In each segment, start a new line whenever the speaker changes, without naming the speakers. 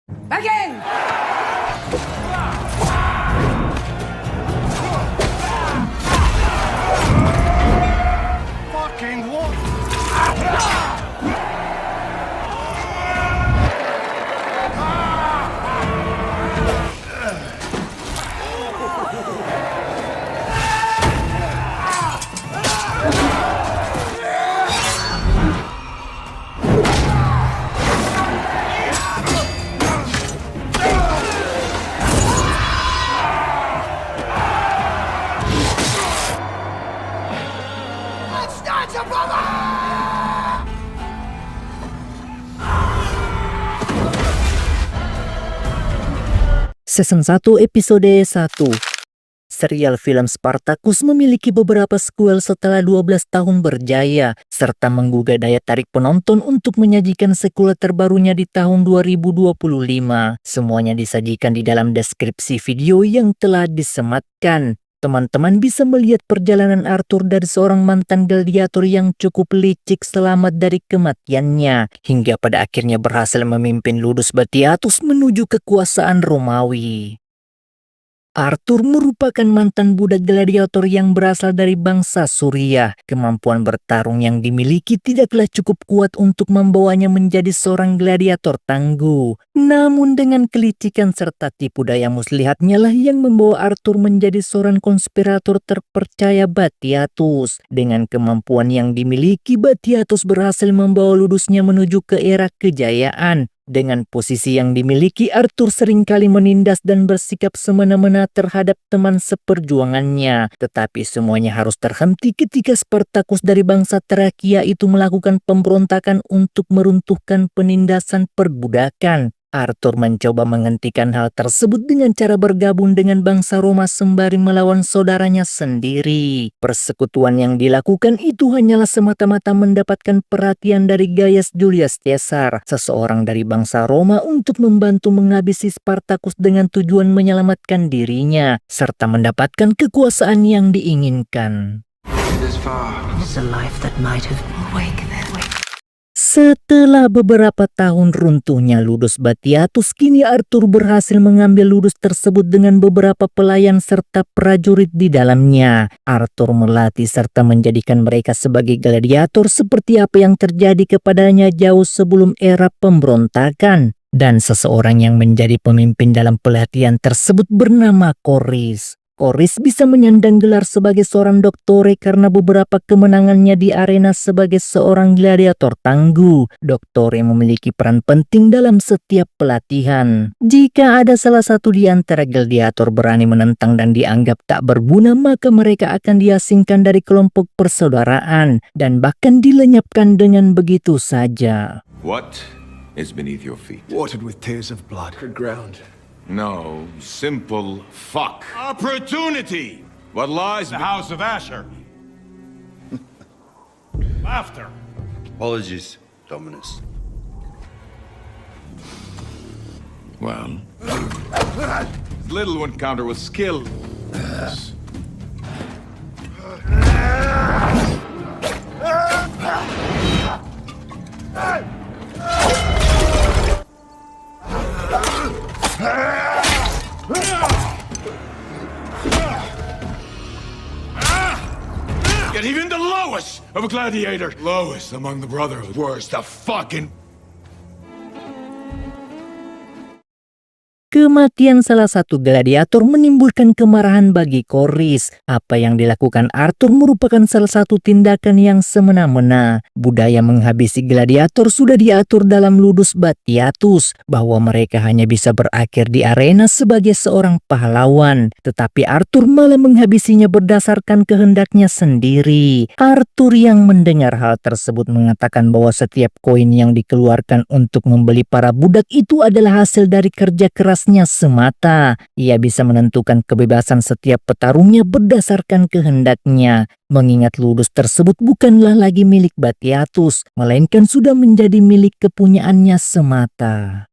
Again!
Fucking what?
Season 1 episode 1. Serial film Spartacus memiliki beberapa sequel setelah 12 tahun berjaya, serta menggugah daya tarik penonton untuk menyajikan sequel terbarunya di tahun 2025. Semuanya disajikan di dalam deskripsi video yang telah disematkan. Teman-teman bisa melihat perjalanan Arthur dari seorang mantan gladiator yang cukup licik selamat dari kematiannya, hingga pada akhirnya berhasil memimpin Ludus Batiatus menuju kekuasaan Romawi. Arthur merupakan mantan budak gladiator yang berasal dari bangsa Suriah. Kemampuan bertarung yang dimiliki tidaklah cukup kuat untuk membawanya menjadi seorang gladiator tangguh. Namun dengan kelicikan serta tipu daya muslihatnya lah yang membawa Arthur menjadi seorang konspirator terpercaya Batiatus. Dengan kemampuan yang dimiliki, Batiatus berhasil membawa ludusnya menuju ke era kejayaan. Dengan posisi yang dimiliki, Arthur seringkali menindas dan bersikap semena-mena terhadap teman seperjuangannya. Tetapi semuanya harus terhenti ketika Spartacus dari bangsa Trakia itu melakukan pemberontakan untuk meruntuhkan penindasan perbudakan. Arthur mencoba menghentikan hal tersebut dengan cara bergabung dengan bangsa Roma sembari melawan saudaranya sendiri. Persekutuan yang dilakukan itu hanyalah semata-mata mendapatkan perhatian dari Gaius Julius Caesar, seseorang dari bangsa Roma, untuk membantu menghabisi Spartacus dengan tujuan menyelamatkan dirinya, serta mendapatkan kekuasaan yang diinginkan. Setelah beberapa tahun runtuhnya Ludus Batiatus, kini Arthur berhasil mengambil ludus tersebut dengan beberapa pelayan serta prajurit di dalamnya. Arthur melatih serta menjadikan mereka sebagai gladiator seperti apa yang terjadi kepadanya jauh sebelum era pemberontakan. Dan seseorang yang menjadi pemimpin dalam pelatihan tersebut bernama Chorus. Chorus bisa menyandang gelar sebagai seorang doktore karena beberapa kemenangannya di arena sebagai seorang gladiator tangguh. Doktore memiliki peran penting dalam setiap pelatihan. Jika ada salah satu di antara gladiator berani menentang dan dianggap tak berguna, maka mereka akan diasingkan dari kelompok persaudaraan dan bahkan dilenyapkan dengan begitu saja.
What is beneath your feet?
Watered with tears of blood. Ground.
No, simple fuck. Opportunity! What lies
The House of Asher. Laughter.
Apologies, Dominus.
Well, little encounter with skill.
Yet even the lowest of a gladiator, lowest among the brotherhood, worst the fucking...
Kematian salah satu gladiator menimbulkan kemarahan bagi Chorus. Apa yang dilakukan Arthur merupakan salah satu tindakan yang semena-mena. Budaya menghabisi gladiator sudah diatur dalam Ludus Batiatus, bahwa mereka hanya bisa berakhir di arena sebagai seorang pahlawan. Tetapi Arthur malah menghabisinya berdasarkan kehendaknya sendiri. Arthur yang mendengar hal tersebut mengatakan bahwa setiap koin yang dikeluarkan untuk membeli para budak itu adalah hasil dari kerja keras semata. Ia bisa menentukan kebebasan setiap petarungnya berdasarkan kehendaknya, mengingat ludus tersebut bukanlah lagi milik Batiatus, melainkan sudah menjadi milik kepunyaannya semata.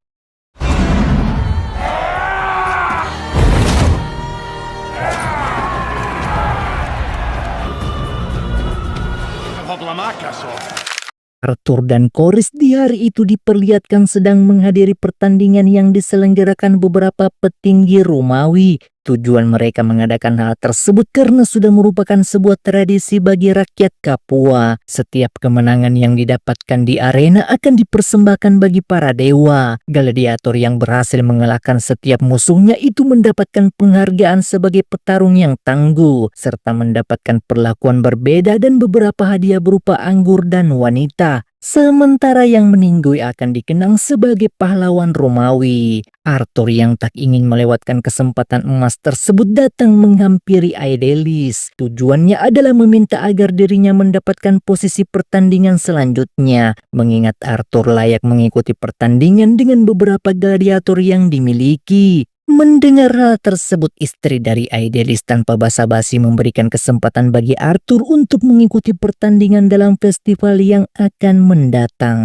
Arthur dan Corys di hari itu diperlihatkan sedang menghadiri pertandingan yang diselenggarakan beberapa petinggi Romawi. Tujuan mereka mengadakan hal tersebut karena sudah merupakan sebuah tradisi bagi rakyat Capua. Setiap kemenangan yang didapatkan di arena akan dipersembahkan bagi para dewa. Gladiator yang berhasil mengalahkan setiap musuhnya itu mendapatkan penghargaan sebagai petarung yang tangguh, serta mendapatkan perlakuan berbeda dan beberapa hadiah berupa anggur dan wanita. Sementara yang meninggoy akan dikenang sebagai pahlawan Romawi. Arthur yang tak ingin melewatkan kesempatan emas tersebut datang menghampiri Aedelis. Tujuannya adalah meminta agar dirinya mendapatkan posisi pertandingan selanjutnya, mengingat Arthur layak mengikuti pertandingan dengan beberapa gladiator yang dimiliki. Mendengar hal tersebut, istri dari Aedelis tanpa basa-basi memberikan kesempatan bagi Arthur untuk mengikuti pertandingan dalam festival yang akan mendatang.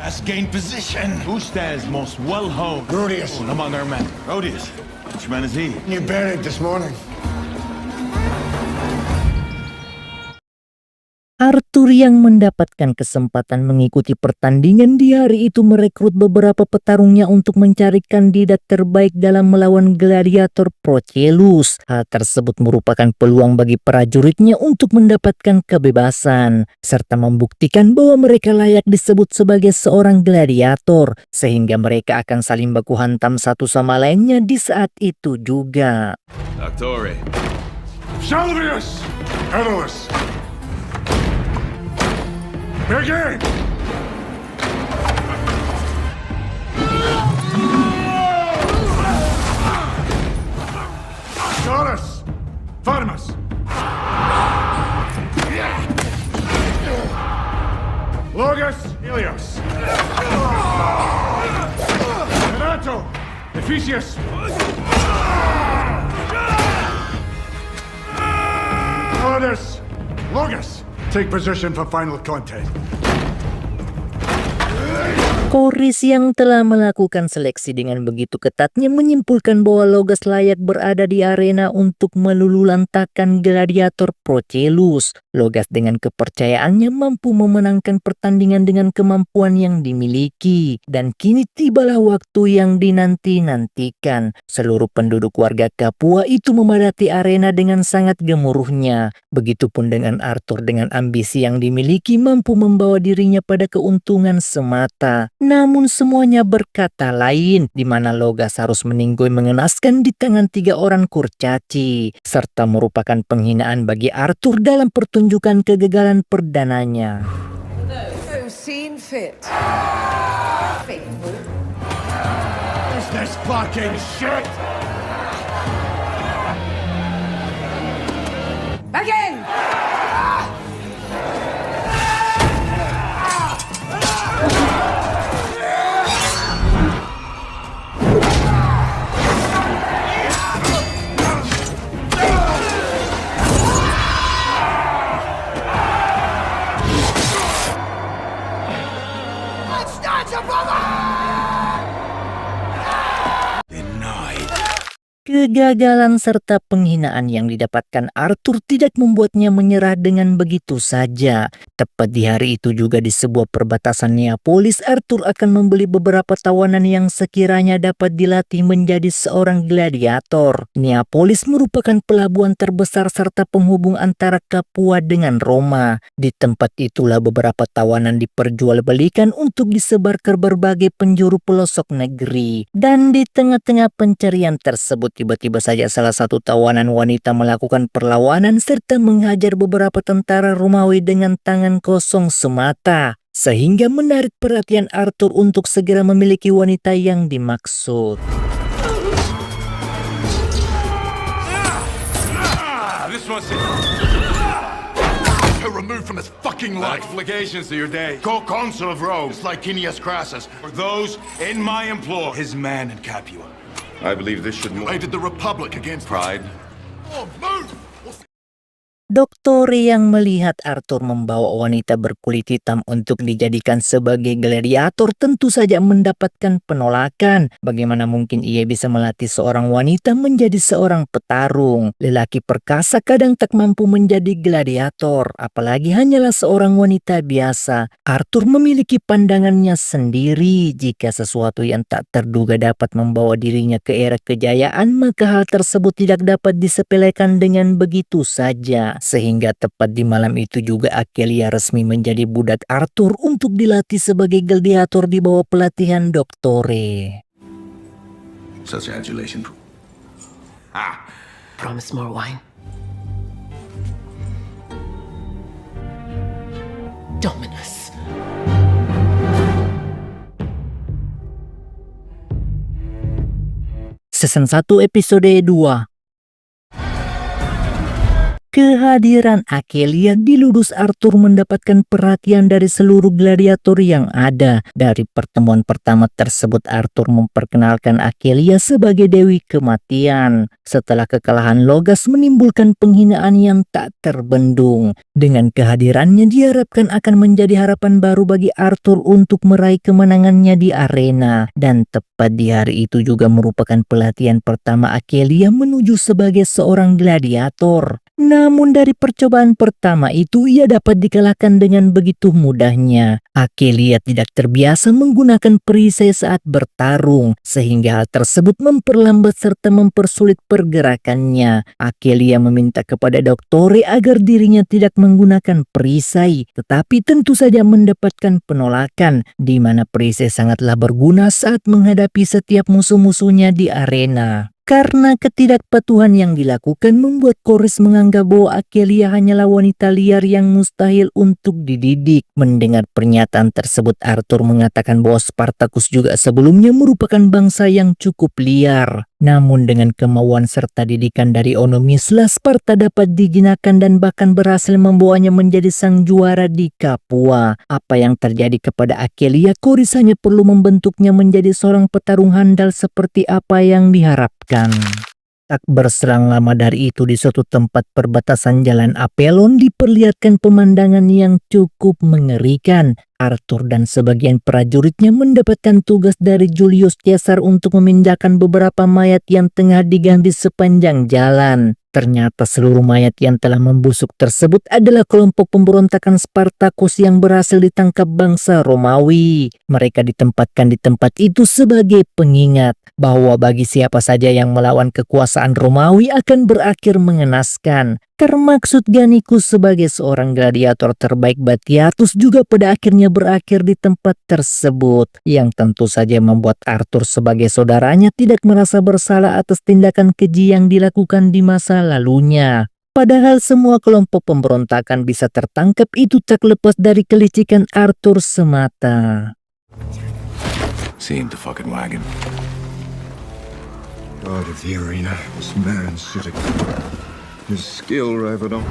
Has gained position.
Who stands most well-honed
Rodius.
among our men? Rodius. Which man is he?
You buried this morning.
Arthur yang mendapatkan kesempatan mengikuti pertandingan di hari itu merekrut beberapa petarungnya untuk mencari kandidat terbaik dalam melawan gladiator Procellus. Hal tersebut merupakan peluang bagi prajuritnya untuk mendapatkan kebebasan, serta membuktikan bahwa mereka layak disebut sebagai seorang gladiator, sehingga mereka akan saling baku hantam satu sama lainnya di saat itu juga.
Doctore.
Salvius! Edelus! Begin! Taurus! Farmas! Logus! Helios! Renato! Ephesius! Taurus! Logus! Take position for final contact.
Corys yang telah melakukan seleksi dengan begitu ketatnya menyimpulkan bahwa Logas layak berada di arena untuk melululantakkan gladiator Procellus. Logas dengan kepercayaannya mampu memenangkan pertandingan dengan kemampuan yang dimiliki. Dan kini tibalah waktu yang dinanti-nantikan. Seluruh penduduk warga Capua itu memadati arena dengan sangat gemuruhnya. Begitupun dengan Arthur dengan ambisi yang dimiliki mampu membawa dirinya pada keuntungan semata. Namun semuanya berkata lain, di mana Logas harus meninggoy mengenaskan di tangan 3 orang kurcaci, serta merupakan penghinaan bagi Arthur dalam pertunjukan kegagalan perdananya.
Who seen fit? Faithful.
Who's this fucking shit?
Again!
Kegagalan serta penghinaan yang didapatkan Arthur tidak membuatnya menyerah dengan begitu saja. Tepat di hari itu juga di sebuah perbatasan Neapolis, Arthur akan membeli beberapa tawanan yang sekiranya dapat dilatih menjadi seorang gladiator. Neapolis merupakan pelabuhan terbesar serta penghubung antara Capua dengan Roma. Di tempat itulah beberapa tawanan diperjualbelikan untuk disebar ke berbagai penjuru pelosok negeri. Dan di tengah-tengah pencarian tersebut, tiba-tiba saja salah satu tawanan wanita melakukan perlawanan serta menghajar beberapa tentara Romawi dengan tangan kosong semata, sehingga menarik perhatian Arthur untuk segera memiliki wanita yang dimaksud.
This one's
Removed from his fucking life.
explications to your day.
Co-consul of Rome, it's like Licinius Crassus,
For those in my employ.
his man in Capua.
I believe this should move.
Raided the Republic against
Pride.
Oh, move!
Doktore yang melihat Arthur membawa wanita berkulit hitam untuk dijadikan sebagai gladiator tentu saja mendapatkan penolakan. Bagaimana mungkin ia bisa melatih seorang wanita menjadi seorang petarung? Lelaki perkasa kadang tak mampu menjadi gladiator, apalagi hanyalah seorang wanita biasa. Arthur memiliki pandangannya sendiri. Jika sesuatu yang tak terduga dapat membawa dirinya ke era kejayaan, maka hal tersebut tidak dapat disepelekan dengan begitu saja. Sehingga tepat di malam itu juga Akelia resmi menjadi budak Arthur untuk dilatih sebagai gladiator di bawah pelatihan Doktore.
Congratulations.
Promise more wine. Dominus.
Season 1 episode 2. Kehadiran Akelia di Ludus Arthur mendapatkan perhatian dari seluruh gladiator yang ada. Dari pertemuan pertama tersebut, Arthur memperkenalkan Akelia sebagai Dewi Kematian. Setelah kekalahan Logas menimbulkan penghinaan yang tak terbendung. Dengan kehadirannya diharapkan akan menjadi harapan baru bagi Arthur untuk meraih kemenangannya di arena. Dan tepat di hari itu juga merupakan pelatihan pertama Akelia menuju sebagai seorang gladiator. Namun dari percobaan pertama itu ia dapat dikalahkan dengan begitu mudahnya. Akelia tidak terbiasa menggunakan perisai saat bertarung, sehingga hal tersebut memperlambat serta mempersulit pergerakannya. Akelia meminta kepada Doktore agar dirinya tidak menggunakan perisai, tetapi tentu saja mendapatkan penolakan, di mana perisai sangatlah berguna saat menghadapi setiap musuh-musuhnya di arena. Karena ketidakpatuhan yang dilakukan membuat Koris menganggap bahwa Akelia hanyalah wanita liar yang mustahil untuk dididik. Mendengar pernyataan tersebut, Arthur mengatakan bahwa Spartacus juga sebelumnya merupakan bangsa yang cukup liar. Namun dengan kemauan serta didikan dari Onomisla, Sparta dapat dijinakan dan bahkan berhasil membawanya menjadi sang juara di Capua. Apa yang terjadi kepada Akelia, Koris hanya perlu membentuknya menjadi seorang petarung handal seperti apa yang diharapkan. Tak berselang lama dari itu, di suatu tempat perbatasan jalan Apelon diperlihatkan pemandangan yang cukup mengerikan. Arthur dan sebagian prajuritnya mendapatkan tugas dari Julius Caesar untuk memindahkan beberapa mayat yang tengah diganti sepanjang jalan. Ternyata seluruh mayat yang telah membusuk tersebut adalah kelompok pemberontakan Spartacus yang berhasil ditangkap bangsa Romawi. Mereka ditempatkan di tempat itu sebagai pengingat bahwa bagi siapa saja yang melawan kekuasaan Romawi akan berakhir mengenaskan. Termaksud Gannicus sebagai seorang gladiator terbaik Batiatus juga pada akhirnya berakhir di tempat tersebut, yang tentu saja membuat Arthur sebagai saudaranya tidak merasa bersalah atas tindakan keji yang dilakukan di masa lalunya. Padahal semua kelompok pemberontakan bisa tertangkap itu tak lepas dari kelicikan Arthur semata.
See him the fucking wagon.
God of the arena, this man should have... His skill rivaled on.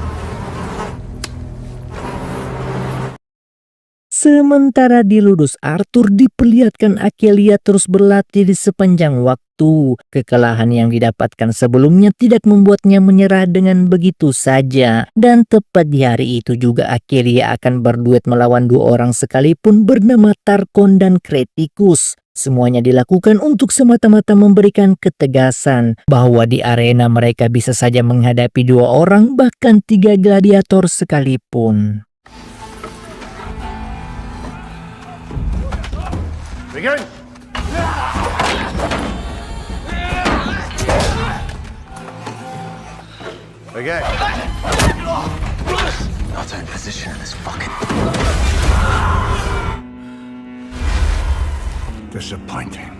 Sementara di Ludus Arthur diperlihatkan Akelia terus berlatih di sepanjang waktu. Kekalahan yang didapatkan sebelumnya tidak membuatnya menyerah dengan begitu saja. Dan tepat di hari itu juga Akelia akan berduet melawan dua orang sekalipun bernama Tarkon dan Creticus. Semuanya dilakukan untuk semata-mata memberikan ketegasan bahwa di arena mereka bisa saja menghadapi dua orang bahkan tiga gladiator sekalipun.
Begin! Okay.
Not in position in this fucking...
Disappointing.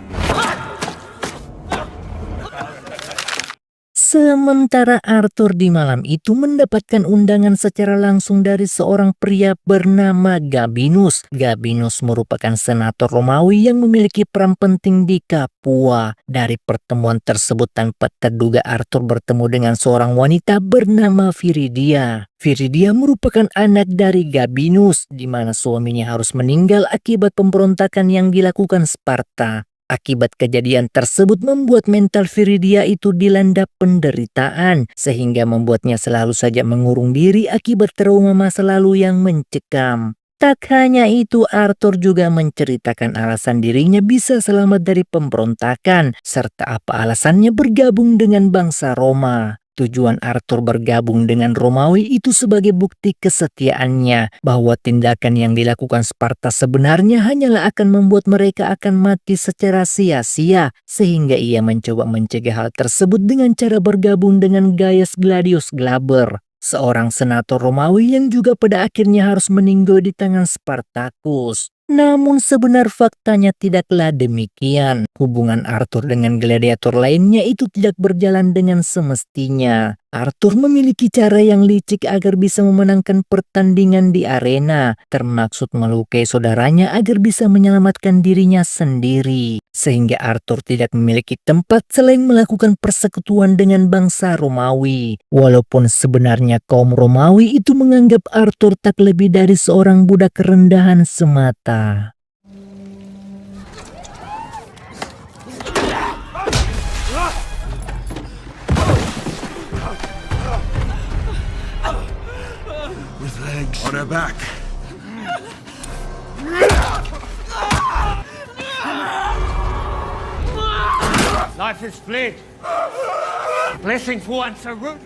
Sementara Arthur di malam itu mendapatkan undangan secara langsung dari seorang pria bernama Gabinus. Gabinus merupakan senator Romawi yang memiliki peran penting di Capua. Dari pertemuan tersebut tanpa terduga Arthur bertemu dengan seorang wanita bernama Viridia. Viridia merupakan anak dari Gabinus, di mana suaminya harus meninggal akibat pemberontakan yang dilakukan Sparta. Akibat kejadian tersebut membuat mental Viridia itu dilanda penderitaan, sehingga membuatnya selalu saja mengurung diri akibat trauma masa lalu yang mencekam. Tak hanya itu, Arthur juga menceritakan alasan dirinya bisa selamat dari pemberontakan, serta apa alasannya bergabung dengan bangsa Roma. Tujuan Arthur bergabung dengan Romawi itu sebagai bukti kesetiaannya bahwa tindakan yang dilakukan Sparta sebenarnya hanyalah akan membuat mereka akan mati secara sia-sia, sehingga ia mencoba mencegah hal tersebut dengan cara bergabung dengan Gaius Gladius Glaber, seorang senator Romawi yang juga pada akhirnya harus meninggal di tangan Spartacus. Namun sebenar faktanya tidaklah demikian. Hubungan Arthur dengan gladiator lainnya itu tidak berjalan dengan semestinya. Arthur memiliki cara yang licik agar bisa memenangkan pertandingan di arena, termaksud melukai saudaranya agar bisa menyelamatkan dirinya sendiri. Sehingga Arthur tidak memiliki tempat selain melakukan persekutuan dengan bangsa Romawi. Walaupun sebenarnya kaum Romawi itu menganggap Arthur tak lebih dari seorang budak rendahan semata.
With legs on her back.
Life is split. Blessing for once a root.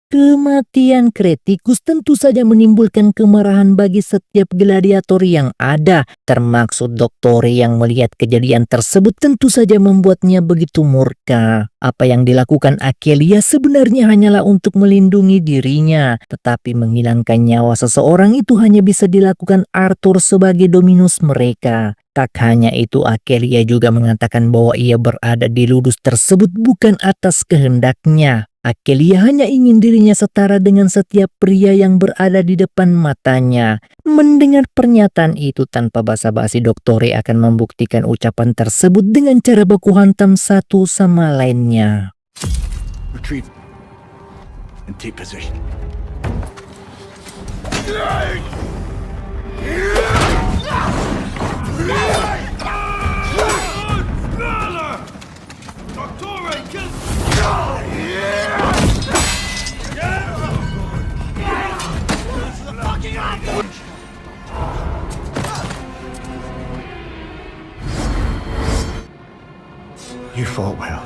Kematian Kretikus tentu saja menimbulkan kemarahan bagi setiap gladiator yang ada, termaksud Doktore yang melihat kejadian tersebut tentu saja membuatnya begitu murka. Apa yang dilakukan Achelia sebenarnya hanyalah untuk melindungi dirinya, tetapi menghilangkan nyawa seseorang itu hanya bisa dilakukan Arthur sebagai dominus mereka. Tak hanya itu, Achelia juga mengatakan bahwa ia berada di ludus tersebut bukan atas kehendaknya. Achelia hanya ingin dirinya setara dengan setiap pria yang berada di depan matanya. Mendengar pernyataan itu tanpa basa-basi, Doktore akan membuktikan ucapan tersebut dengan cara baku hantam satu sama lainnya.
Retreat and take position. You fought well.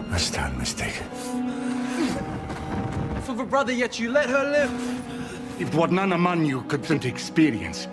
I stand mistaken.
For the brother, yet you let her live.
It was none a man you couldn't experience.